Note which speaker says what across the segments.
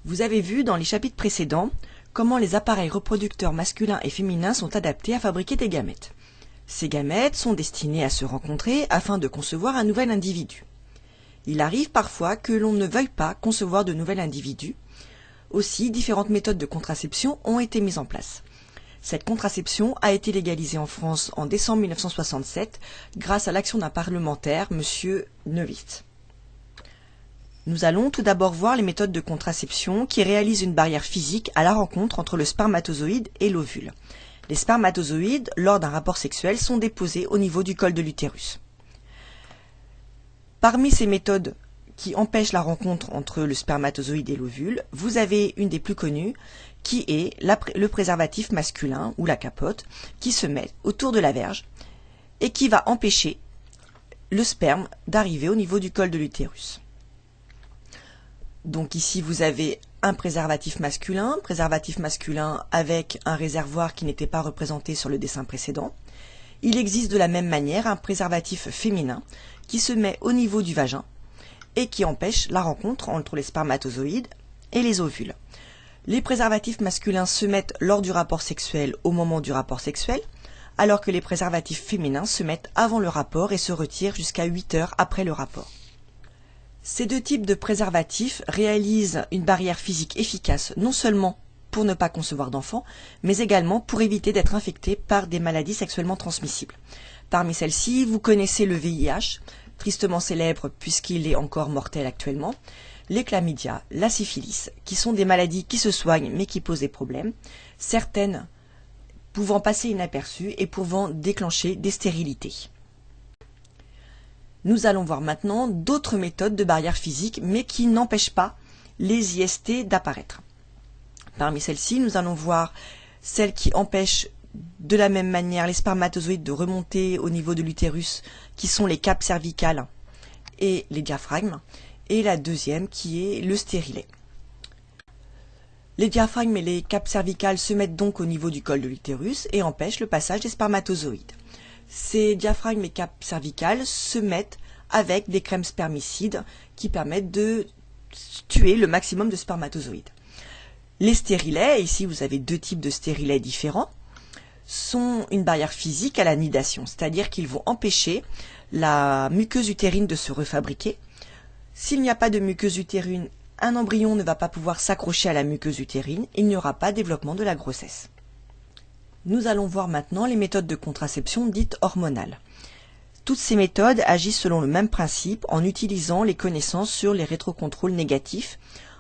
Speaker 1: Vous avez vu dans les chapitres précédents comment les appareils reproducteurs masculins et féminins sont adaptés à fabriquer des gamètes. Ces gamètes sont destinés à se rencontrer afin de concevoir un nouvel individu. Il arrive parfois que l'on ne veuille pas concevoir de nouvel individu. Aussi, différentes méthodes de contraception ont été mises en place. Cette contraception a été légalisée en France en décembre 1967 grâce à l'action d'un parlementaire, M. Neuwirth. Nous allons tout d'abord voir les méthodes de contraception qui réalisent une barrière physique à la rencontre entre le spermatozoïde et l'ovule. Les spermatozoïdes, lors d'un rapport sexuel, sont déposés au niveau du col de l'utérus. Parmi ces méthodes qui empêchent la rencontre entre le spermatozoïde et l'ovule, vous avez une des plus connues, qui est le préservatif masculin, ou la capote, qui se met autour de la verge et qui va empêcher le sperme d'arriver au niveau du col de l'utérus. Donc ici vous avez un préservatif masculin avec un réservoir qui n'était pas représenté sur le dessin précédent. Il existe de la même manière un préservatif féminin qui se met au niveau du vagin et qui empêche la rencontre entre les spermatozoïdes et les ovules. Les préservatifs masculins se mettent lors du rapport sexuel au moment du rapport sexuel, alors que les préservatifs féminins se mettent avant le rapport et se retirent jusqu'à 8 heures après le rapport. Ces deux types de préservatifs réalisent une barrière physique efficace non seulement pour ne pas concevoir d'enfants, mais également pour éviter d'être infecté par des maladies sexuellement transmissibles. Parmi celles-ci, vous connaissez le VIH, tristement célèbre puisqu'il est encore mortel actuellement, les chlamydia, la syphilis, qui sont des maladies qui se soignent mais qui posent des problèmes, certaines pouvant passer inaperçues et pouvant déclencher des stérilités. Nous allons voir maintenant d'autres méthodes de barrière physique, mais qui n'empêchent pas les IST d'apparaître. Parmi celles-ci, nous allons voir celles qui empêchent de la même manière les spermatozoïdes de remonter au niveau de l'utérus, qui sont les capes cervicales et les diaphragmes, et la deuxième qui est le stérilet. Les diaphragmes et les capes cervicales se mettent donc au niveau du col de l'utérus et empêchent le passage des spermatozoïdes. Ces diaphragmes et capes cervicales se mettent avec des crèmes spermicides qui permettent de tuer le maximum de spermatozoïdes. Les stérilets, ici vous avez deux types de stérilets différents, sont une barrière physique à la nidation, c'est-à-dire qu'ils vont empêcher la muqueuse utérine de se refabriquer. S'il n'y a pas de muqueuse utérine, un embryon ne va pas pouvoir s'accrocher à la muqueuse utérine, il n'y aura pas développement de la grossesse. Nous allons voir maintenant les méthodes de contraception dites hormonales. Toutes ces méthodes agissent selon le même principe en utilisant les connaissances sur les rétrocontrôles négatifs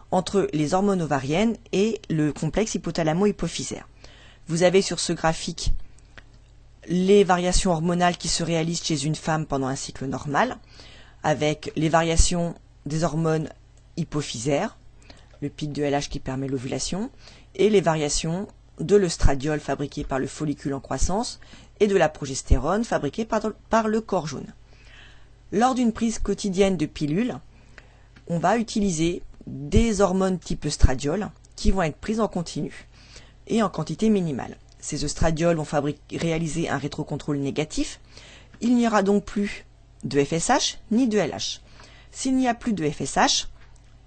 Speaker 1: entre les hormones ovariennes et le complexe hypothalamo-hypophysaire. Vous avez sur ce graphique les variations hormonales qui se réalisent chez une femme pendant un cycle normal, avec les variations des hormones hypophysaires, le pic de LH qui permet l'ovulation, et les variations de l'œstradiol fabriqué par le follicule en croissance et de la progestérone fabriquée par le corps jaune. Lors d'une prise quotidienne de pilules, on va utiliser des hormones type œstradiol qui vont être prises en continu et en quantité minimale. Ces œstradiols vont réaliser un rétrocontrôle négatif. Il n'y aura donc plus de FSH ni de LH. S'il n'y a plus de FSH,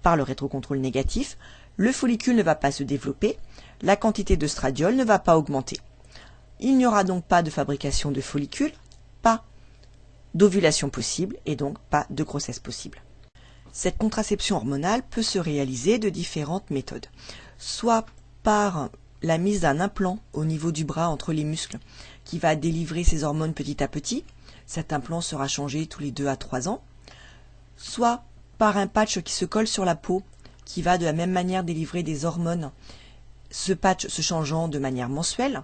Speaker 1: par le rétrocontrôle négatif, le follicule ne va pas se développer, la quantité d'œstradiol ne va pas augmenter. Il n'y aura donc pas de fabrication de follicules, pas d'ovulation possible et donc pas de grossesse possible. Cette contraception hormonale peut se réaliser de différentes méthodes, soit par la mise d'un implant au niveau du bras entre les muscles qui va délivrer ces hormones petit à petit. Cet implant sera changé tous les 2 à 3 ans, soit par un patch qui se colle sur la peau qui va de la même manière délivrer des hormones, ce patch se changeant de manière mensuelle.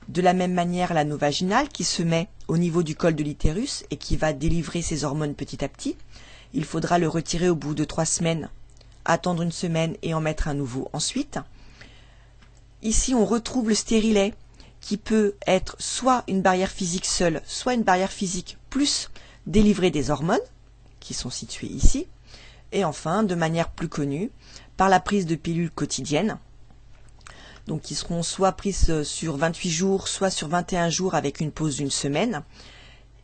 Speaker 1: De la même manière, l'anneau vaginal qui se met au niveau du col de l'utérus et qui va délivrer ces hormones petit à petit. Il faudra le retirer au bout de 3 semaines, attendre 1 semaine et en mettre un nouveau ensuite. Ici, on retrouve le stérilet qui peut être soit une barrière physique seule, soit une barrière physique plus délivrer des hormones qui sont situées ici. Et enfin, de manière plus connue, par la prise de pilules quotidiennes, donc qui seront soit prises sur 28 jours, soit sur 21 jours avec une pause d'1 semaine,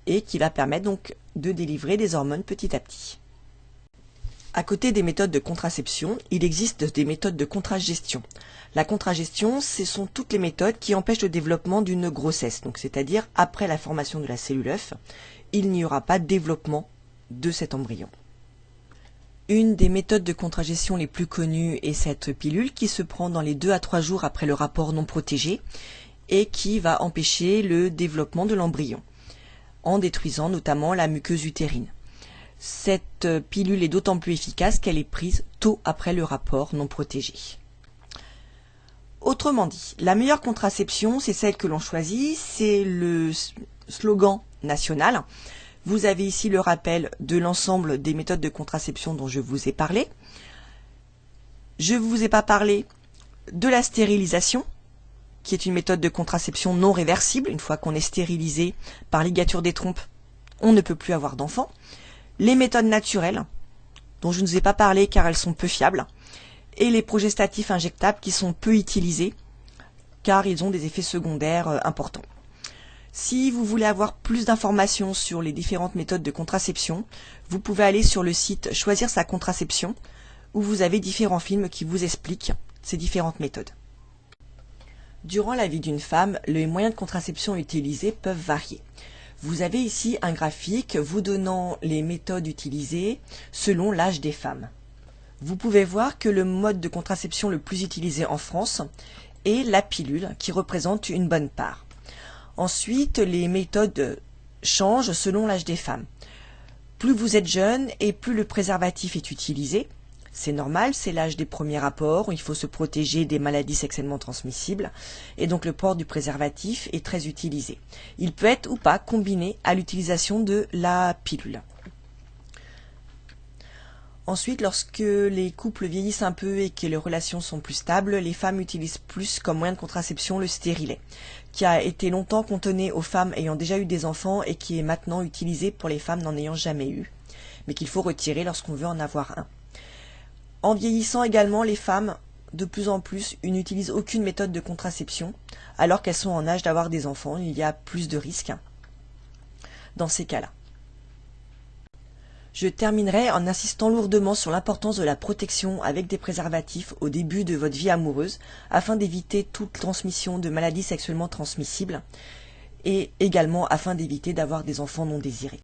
Speaker 1: et qui va permettre donc de délivrer des hormones petit à petit. À côté des méthodes de contraception, il existe des méthodes de contragestion. La contragestion, ce sont toutes les méthodes qui empêchent le développement d'une grossesse, donc c'est-à-dire après la formation de la cellule œuf, il n'y aura pas de développement de cet embryon. Une des méthodes de contragestion les plus connues est cette pilule qui se prend dans les 2 à 3 jours après le rapport non protégé et qui va empêcher le développement de l'embryon, en détruisant notamment la muqueuse utérine. Cette pilule est d'autant plus efficace qu'elle est prise tôt après le rapport non protégé. Autrement dit, la meilleure contraception, c'est celle que l'on choisit, c'est le slogan national. Vous avez ici le rappel de l'ensemble des méthodes de contraception dont je vous ai parlé. Je ne vous ai pas parlé de la stérilisation, qui est une méthode de contraception non réversible. Une fois qu'on est stérilisé par ligature des trompes, on ne peut plus avoir d'enfants. Les méthodes naturelles, dont je ne vous ai pas parlé car elles sont peu fiables, et les progestatifs injectables qui sont peu utilisés car ils ont des effets secondaires importants. Si vous voulez avoir plus d'informations sur les différentes méthodes de contraception, vous pouvez aller sur le site Choisir sa contraception, où vous avez différents films qui vous expliquent ces différentes méthodes. Durant la vie d'une femme, les moyens de contraception utilisés peuvent varier. Vous avez ici un graphique vous donnant les méthodes utilisées selon l'âge des femmes. Vous pouvez voir que le mode de contraception le plus utilisé en France est la pilule, qui représente une bonne part. Ensuite, les méthodes changent selon l'âge des femmes. Plus vous êtes jeune et plus le préservatif est utilisé. C'est normal, c'est l'âge des premiers rapports où il faut se protéger des maladies sexuellement transmissibles et donc le port du préservatif est très utilisé. Il peut être ou pas combiné à l'utilisation de la pilule. Ensuite, lorsque les couples vieillissent un peu et que les relations sont plus stables, les femmes utilisent plus comme moyen de contraception le stérilet, qui a été longtemps cantonné aux femmes ayant déjà eu des enfants et qui est maintenant utilisé pour les femmes n'en ayant jamais eu, mais qu'il faut retirer lorsqu'on veut en avoir un. En vieillissant également, les femmes, de plus en plus, n'utilisent aucune méthode de contraception, alors qu'elles sont en âge d'avoir des enfants. Il y a plus de risques dans ces cas-là. Je terminerai en insistant lourdement sur l'importance de la protection avec des préservatifs au début de votre vie amoureuse, afin d'éviter toute transmission de maladies sexuellement transmissibles, et également afin d'éviter d'avoir des enfants non désirés.